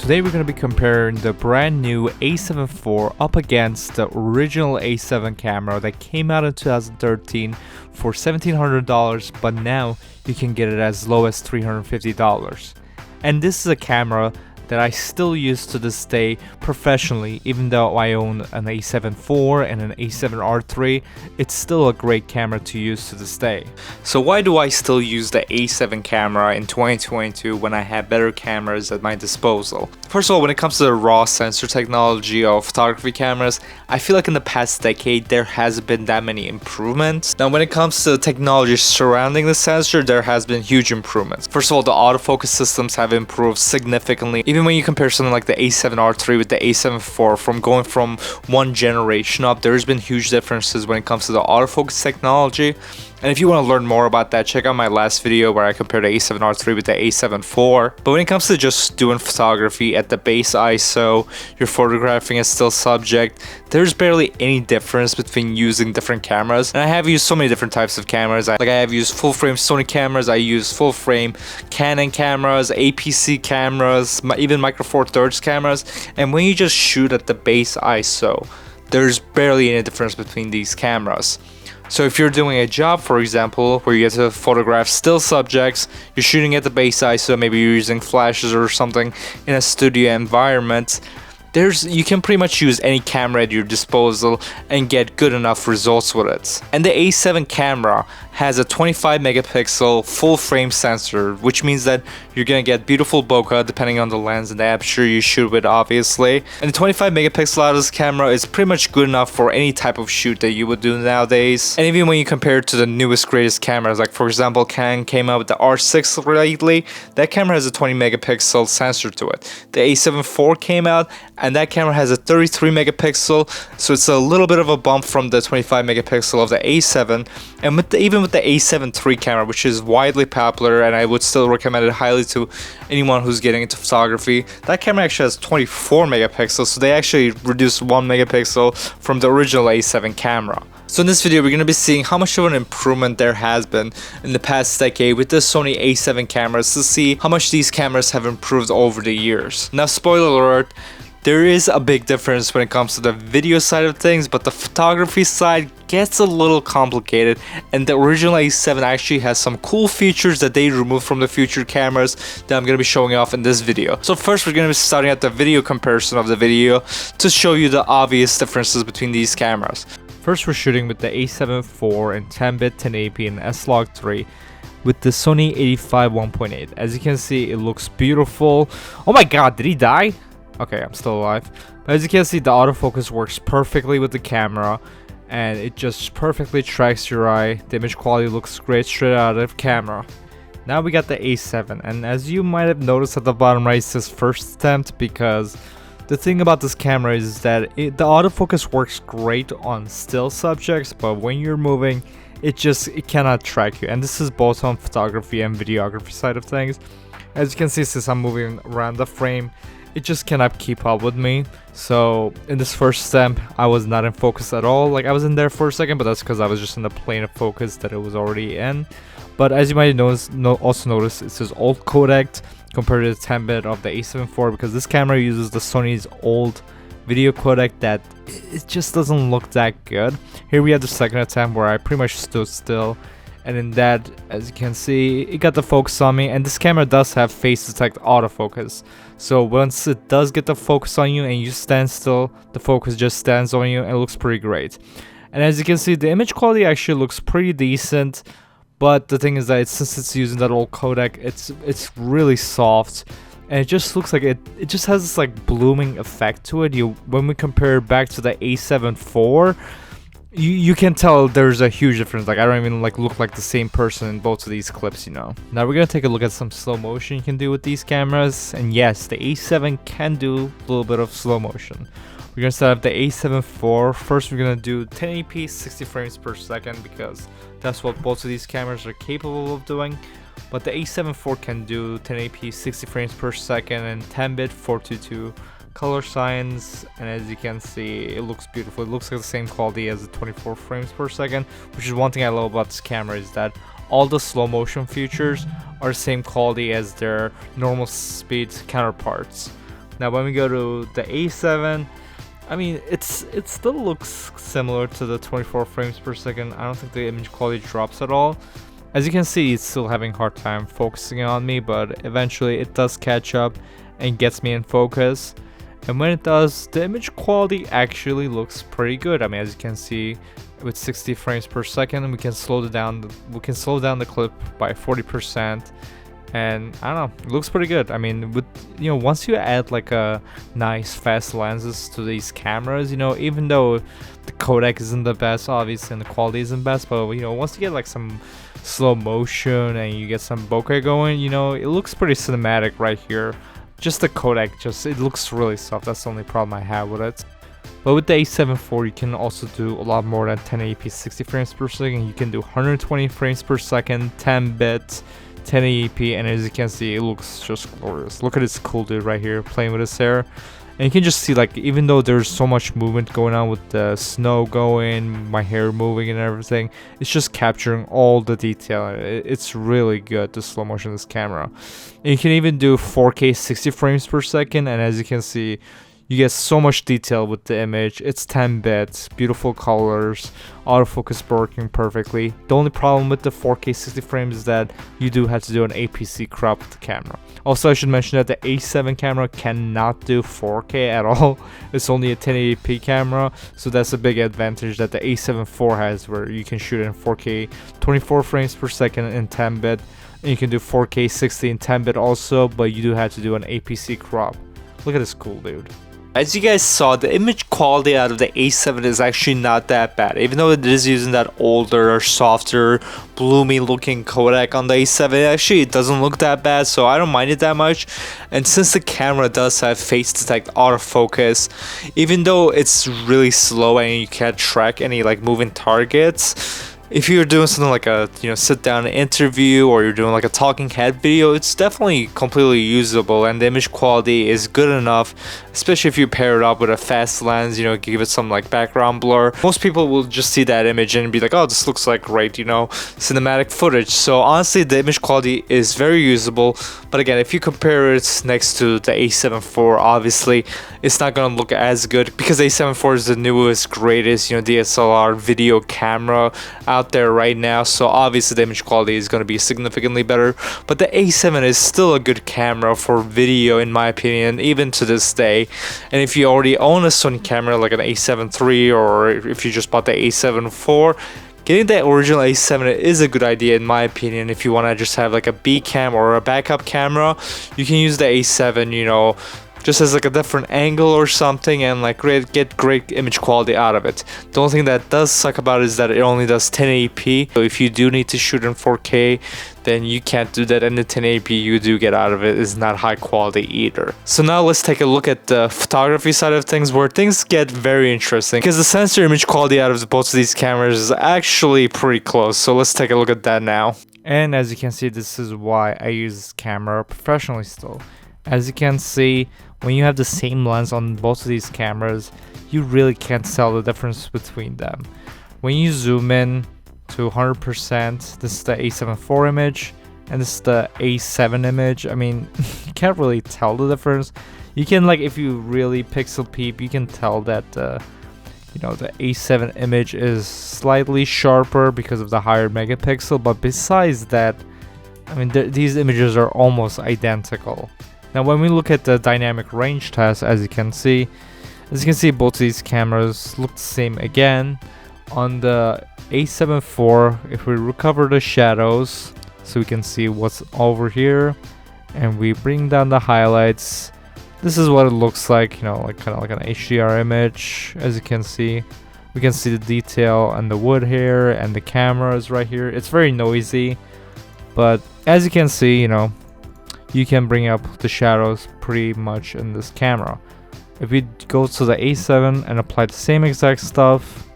Today we're going to be comparing the brand new A7 IV up against the original A7 camera that came out in 2013 for $1,700, but now you can get it as low as $350. And this is a camera that I still use to this day professionally. Even though I own an A7 IV and an A7 III, it's still a great camera to use to this day. So why do I still use the A7 camera in 2022 when I have better cameras at my disposal? First of all, when it comes to the raw sensor technology of photography cameras, I feel like in the past decade there hasn't been that many improvements. Now when it comes to the technology surrounding the sensor, there has been huge improvements. First of all, the autofocus systems have improved significantly. Even when you compare something like the A7 III with the A7 IV, from going from one generation up, there's been huge differences when it comes to the autofocus technology. And if you want to learn more about that, check out my last video where I compared the A7 III with the A7 IV. But when it comes to just doing photography at the base ISO, you're photographing a still subject, there's barely any difference between using different cameras. And I have used so many different types of cameras. I have used full frame Sony cameras, I use full frame Canon cameras, APC cameras, even Micro Four Thirds cameras. And when you just shoot at the base ISO, there's barely any difference between these cameras. So if you're doing a job, for example, where you get to photograph still subjects, you're shooting at the base ISO, maybe you're using flashes or something in a studio environment, you can pretty much use any camera at your disposal and get good enough results with it. And the A7 camera has a 25 megapixel full frame sensor, which means that you're gonna get beautiful bokeh depending on the lens and the aperture you shoot with, obviously. And the 25 megapixel out of this camera is pretty much good enough for any type of shoot that you would do nowadays. And even when you compare it to the newest greatest cameras, like for example Canon came out with the R6 lately, that camera has a 20 megapixel sensor to it. The A7 IV came out and that camera has a 33 megapixel, so it's a little bit of a bump from the 25 megapixel of the A7. And even with the A7 III camera, which is widely popular and I would still recommend it highly to anyone who's getting into photography, that camera actually has 24 megapixels, so they actually reduced 1 megapixel from the original A7 camera. So in this video we're going to be seeing how much of an improvement there has been in the past decade with the Sony A7 cameras to see how much these cameras have improved over the years. Now spoiler alert, there is a big difference when it comes to the video side of things, but the photography side gets a little complicated, and the original A7 actually has some cool features that they removed from the future cameras that I'm going to be showing off in this video. So first we're going to be starting at the video comparison of the video to show you the obvious differences between these cameras. First we're shooting with the A7 IV in 10-bit 1080p and S-Log3 with the Sony A7iv 1.8. As you can see, it looks beautiful. Oh my god, did he die? Okay, I'm still alive. But as you can see, the autofocus works perfectly with the camera and it just perfectly tracks your eye. The image quality looks great straight out of camera. Now we got the A7, and as you might have noticed at the bottom right, it says first attempt, because the thing about this camera is that the autofocus works great on still subjects, but when you're moving, it cannot track you. And this is both on photography and videography side of things. As you can see, since I'm moving around the frame, it just cannot keep up with me. So in this first attempt, I was not in focus at all. Like, I was in there for a second, but that's because I was just in the plane of focus that it was already in. But as you might also notice, it says old codec compared to the 10-bit of the A7 IV, because this camera uses the Sony's old video codec that it just doesn't look that good. Here we have the second attempt where I pretty much stood still, and in that, as you can see, it got the focus on me. And this camera does have face detect autofocus, so once it does get the focus on you and you stand still, the focus just stands on you and it looks pretty great. And as you can see, the image quality actually looks pretty decent, but the thing is that since it's using that old codec, it's really soft, and it just looks like it just has this like blooming effect to it. When we compare it back to the A7 IV, you can tell there's a huge difference. Like, I don't even look like the same person in both of these clips, you know. Now we're gonna take a look at some slow motion you can do with these cameras, and yes, the A7 can do a little bit of slow motion. We're gonna set up the A7 IV. First we're gonna do 1080p 60 frames per second, because that's what both of these cameras are capable of doing. But the A7 IV can do 1080p 60 frames per second and 10-bit 422 color signs, and as you can see, it looks beautiful. It looks like the same quality as the 24 frames per second, which is one thing I love about this camera, is that all the slow motion features are the same quality as their normal speed counterparts. Now when we go to the A7, I mean, it still looks similar to the 24 frames per second. I don't think the image quality drops at all. As you can see, it's still having a hard time focusing on me, but eventually it does catch up and gets me in focus. And when it does, the image quality actually looks pretty good. I mean, as you can see, with 60 frames per second, we can slow down the clip by 40%. And I don't know, it looks pretty good. I mean, with once you add like a nice fast lenses to these cameras, even though the codec isn't the best, obviously, and the quality isn't best, but once you get like some slow motion and you get some bokeh going, it looks pretty cinematic right here. Just the codec, it looks really soft. That's the only problem I have with it. But with the A7 IV, you can also do a lot more than 1080p 60 frames per second. You can do 120 frames per second, 10 bits, 1080p, and as you can see, it looks just glorious. Look at this cool dude right here playing with his hair. And you can just see, like, even though there's so much movement going on with the snow going, my hair moving and everything, it's just capturing all the detail. It's really good, the slow motion of this camera. And you can even do 4K 60 frames per second, and as you can see, you get so much detail with the image. It's 10 bits, beautiful colors, autofocus working perfectly. The only problem with the 4K 60 frames is that you do have to do an APC crop with the camera. Also, I should mention that the A7 camera cannot do 4K at all. It's only a 1080p camera, so that's a big advantage that the A7 IV has, where you can shoot in 4K 24 frames per second in 10 bit, and you can do 4K 60 in 10 bit also, but you do have to do an APC crop. Look at this cool dude. As you guys saw, the image quality out of the A7 is actually not that bad. Even though it is using that older, softer, bloomy looking codec on the A7, actually it doesn't look that bad, so I don't mind it that much. And since the camera does have face detect autofocus, even though it's really slow and you can't track any like moving targets, if you're doing something like a sit down interview, or you're doing like a talking head video, it's definitely completely usable, and the image quality is good enough, especially if you pair it up with a fast lens, give it some like background blur. Most people will just see that image and be like, oh, this looks like great, cinematic footage. So honestly, the image quality is very usable, but again, if you compare it next to the A7 IV, obviously it's not gonna look as good, because A7 IV is the newest, greatest DSLR video camera out there right now, so obviously the image quality is going to be significantly better. But the A7 is still a good camera for video, in my opinion, even to this day. And if you already own a Sony camera like an A7 III, or if you just bought the A7 IV, getting the original A7 is a good idea, in my opinion. If you want to just have like a B cam or a backup camera, you can use the A7, just as like a different angle or something, and like get great image quality out of it. The only thing that does suck about it is that it only does 1080p. So if you do need to shoot in 4K, then you can't do that, and the 1080p you do get out of it is not high quality either. So now let's take a look at the photography side of things, where things get very interesting, because the sensor image quality out of both of these cameras is actually pretty close. So let's take a look at that now. And as you can see, this is why I use this camera professionally still. As you can see, when you have the same lens on both of these cameras, you really can't tell the difference between them. When you zoom in to 100%, this is the A7 IV image, and this is the A7 image. I mean, you can't really tell the difference. You can, like, if you really pixel peep, you can tell that the A7 image is slightly sharper because of the higher megapixel, but besides that, I mean, these images are almost identical. Now when we look at the dynamic range test, as you can see both of these cameras look the same again. On the A7 IV, if we recover the shadows so we can see what's over here, and we bring down the highlights, this is what it looks like, like kind of like an HDR image. As you can see, we can see the detail and the wood here, and the cameras right here. It's very noisy, but as you can see, you can bring up the shadows pretty much in this camera. If we go to the A7 and apply the same exact stuff,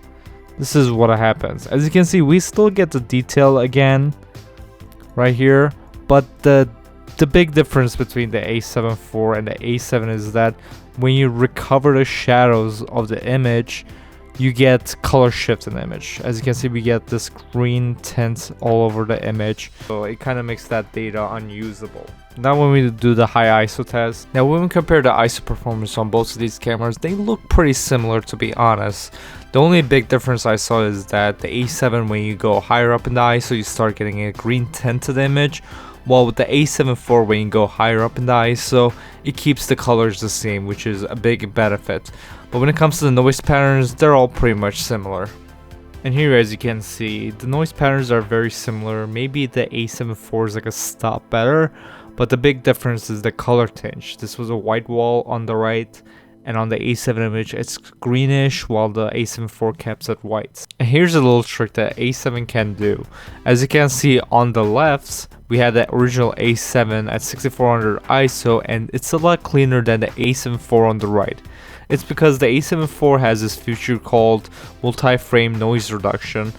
this is what happens. As you can see, we still get the detail again right here, but the big difference between the A7 IV and the A7 is that when you recover the shadows of the image, you get color shift in the image. As you can see, we get this green tint all over the image, so it kind of makes that data unusable. Now when we do the high ISO test, now when we compare the ISO performance on both of these cameras, they look pretty similar, to be honest. The only big difference I saw is that the A7, when you go higher up in the ISO, you start getting a green tint to the image, while with the A7 IV, when you go higher up in the ISO, it keeps the colors the same, which is a big benefit. But when it comes to the noise patterns, they're all pretty much similar. And here, as you can see, the noise patterns are very similar. Maybe the A7 IV is like a stop better, but the big difference is the color tinge. This was a white wall on the right, and on the A7 image it's greenish, while the A7 IV kept it white. And here's a little trick that A7 can do. As you can see on the left, we had the original A7 at 6400 ISO, and it's a lot cleaner than the A7 IV on the right. It's because the A7 IV has this feature called multi-frame noise reduction,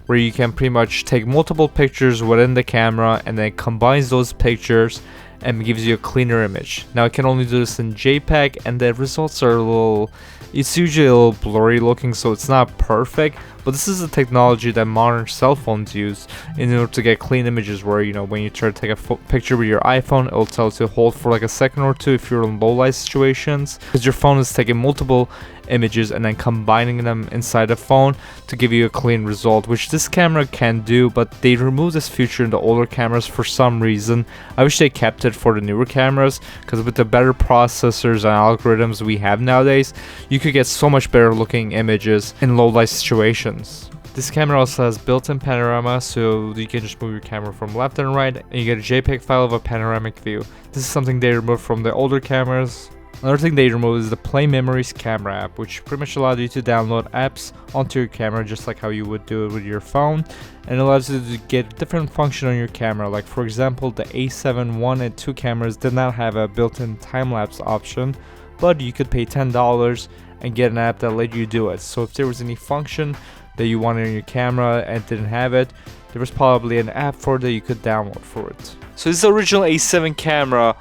where you can pretty much take multiple pictures within the camera and then combines those pictures and gives you a cleaner image. Now I can only do this in JPEG, and the results are it's usually a little blurry looking, so it's not perfect, but this is a technology that modern cell phones use in order to get clean images, where, you know, when you try to take a picture with your iPhone, it'll tell you to hold for like a second or two if you're in low light situations, because your phone is taking multiple images and then combining them inside the phone to give you a clean result, which this camera can do, but they removed this feature in the older cameras for some reason. I wish they kept it for the newer cameras, because with the better processors and algorithms we have nowadays, you could get so much better looking images in low light situations. This camera also has built-in panorama, so you can just move your camera from left and right and you get a JPEG file of a panoramic view. This is something they removed from the older cameras. Another thing they removed is the Play Memories camera app, which pretty much allowed you to download apps onto your camera just like how you would do it with your phone, and it allows you to get different function on your camera. Like for example, the A7 1 and 2 cameras did not have a built-in time-lapse option, but you could pay $10 and get an app that let you do it. So if there was any function that you wanted on your camera and didn't have it, there was probably an app for it that you could download for it. So this is the original A7 camera,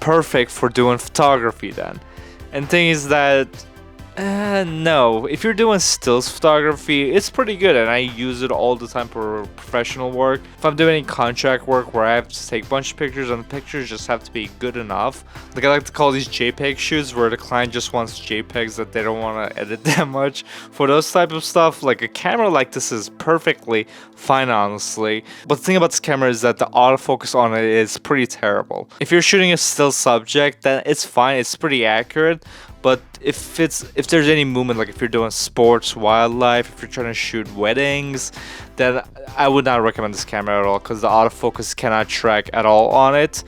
perfect for doing photography then. And thing is that no, if you're doing stills photography, it's pretty good, and I use it all the time for professional work. If I'm doing any contract work where I have to take a bunch of pictures and the pictures just have to be good enough, like I like to call these JPEG shoots, where the client just wants JPEGs that they don't want to edit that much. For those type of stuff, like a camera like this is perfectly fine, honestly. But the thing about this camera is that the autofocus on it is pretty terrible. If you're shooting a still subject, then it's fine, it's pretty accurate. But if there's any movement, like if you're doing sports, wildlife, if you're trying to shoot weddings, then I would not recommend this camera at all, because the autofocus cannot track at all on it.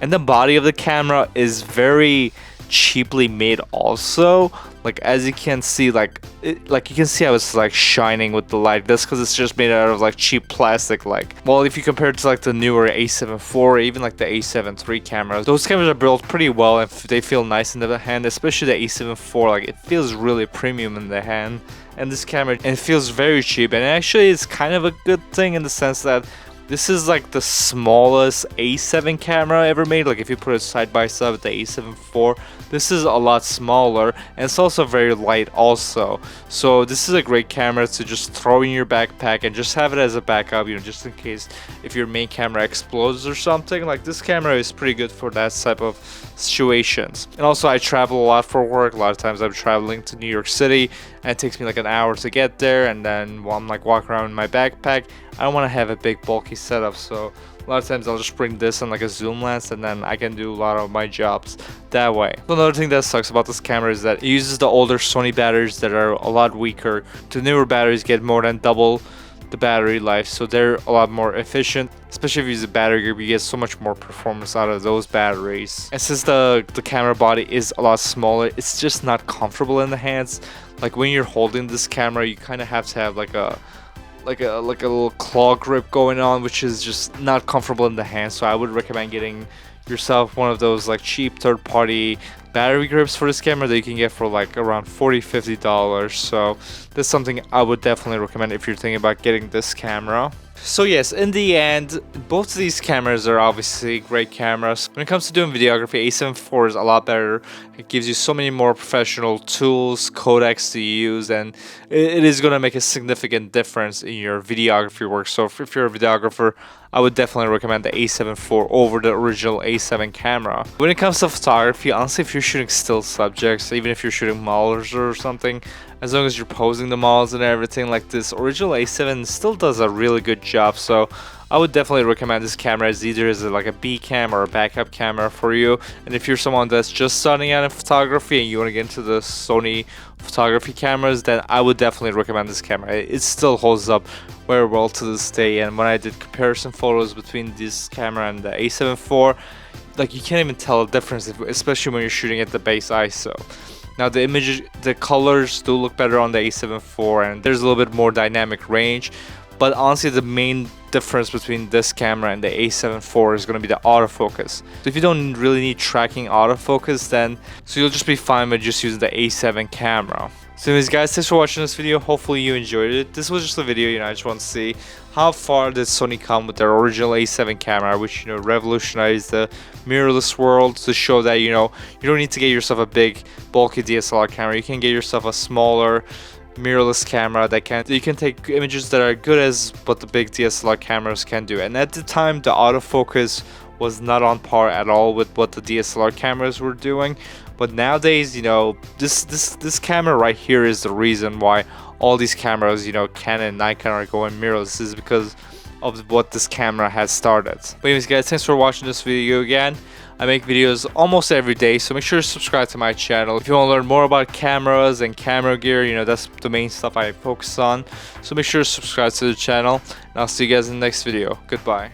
And the body of the camera is very cheaply made also. Like as you can see, like you can see how it's like shining with the light. That's because it's just made out of like cheap plastic. Like, well, if you compare it to like the newer A7 IV or even like the A7 III cameras, those cameras are built pretty well and they feel nice in the hand, especially the A7 IV. Like it feels really premium in the hand, and this camera, and it feels very cheap, and actually it's kind of a good thing in the sense that this is like the smallest A7 camera ever made. Like if you put it side by side with the A7 IV, this is a lot smaller, and it's also very light also. So this is a great camera to just throw in your backpack and just have it as a backup, you know, just in case if your main camera explodes or something. Like this camera is pretty good for that type of situations. And also I travel a lot for work. A lot of times I'm traveling to New York City and it takes me like an hour to get there, and then while I'm like walking around in my backpack, I don't want to have a big bulky setup, so a lot of times I'll just bring this and like a zoom lens, and then I can do a lot of my jobs that way. So another thing that sucks about this camera is that it uses the older Sony batteries that are a lot weaker. The newer batteries get more than double the battery life, so they're a lot more efficient. Especially if you use a battery group, you get so much more performance out of those batteries. And since the camera body is a lot smaller, it's just not comfortable in the hands. Like when you're holding this camera, you kind of have to have like a little claw grip going on, which is just not comfortable in the hand. So I would recommend getting yourself one of those like cheap third-party battery grips for this camera that you can get for like around $40-50. So that's something I would definitely recommend if you're thinking about getting this camera. So yes, in the end, both of these cameras are obviously great cameras. When it comes to doing videography, A7 IV is a lot better. It gives you so many more professional tools, codecs to use, and it is going to make a significant difference in your videography work. So if you're a videographer, I would definitely recommend the A7 IV over the original A7 camera. When it comes to photography, honestly, if you're shooting still subjects, even if you're shooting models or something, as long as you're posing the models and everything, like this original A7 still does a really good job. So I would definitely recommend this camera as either as like a B cam or a backup camera for you. And if you're someone that's just starting out in photography and you want to get into the Sony photography cameras, then I would definitely recommend this camera. It still holds up very well to this day. And when I did comparison photos between this camera and the A7 IV, like you can't even tell the difference, especially when you're shooting at the base ISO. Now the images, the colors do look better on the A7 IV, and there's a little bit more dynamic range. But honestly, the main difference between this camera and the A7 IV is going to be the autofocus. So if you don't really need tracking autofocus, then you'll just be fine with just using the A7 camera. So anyways guys, thanks for watching this video. Hopefully you enjoyed it. This was just a video, I just want to see how far did Sony come with their original A7 camera, which revolutionized the mirrorless world, to show that you don't need to get yourself a big bulky DSLR camera. You can get yourself a smaller mirrorless camera that you can take images that are good as what the big DSLR cameras can do. And at the time, the autofocus was not on par at all with what the DSLR cameras were doing. But nowadays, this camera right here is the reason why all these cameras, Canon and Nikon, are going mirrorless. This is because of what this camera has started. But anyways guys, thanks for watching this video again. I make videos almost every day, so make sure to subscribe to my channel. If you want to learn more about cameras and camera gear, that's the main stuff I focus on. So make sure to subscribe to the channel, and I'll see you guys in the next video. Goodbye.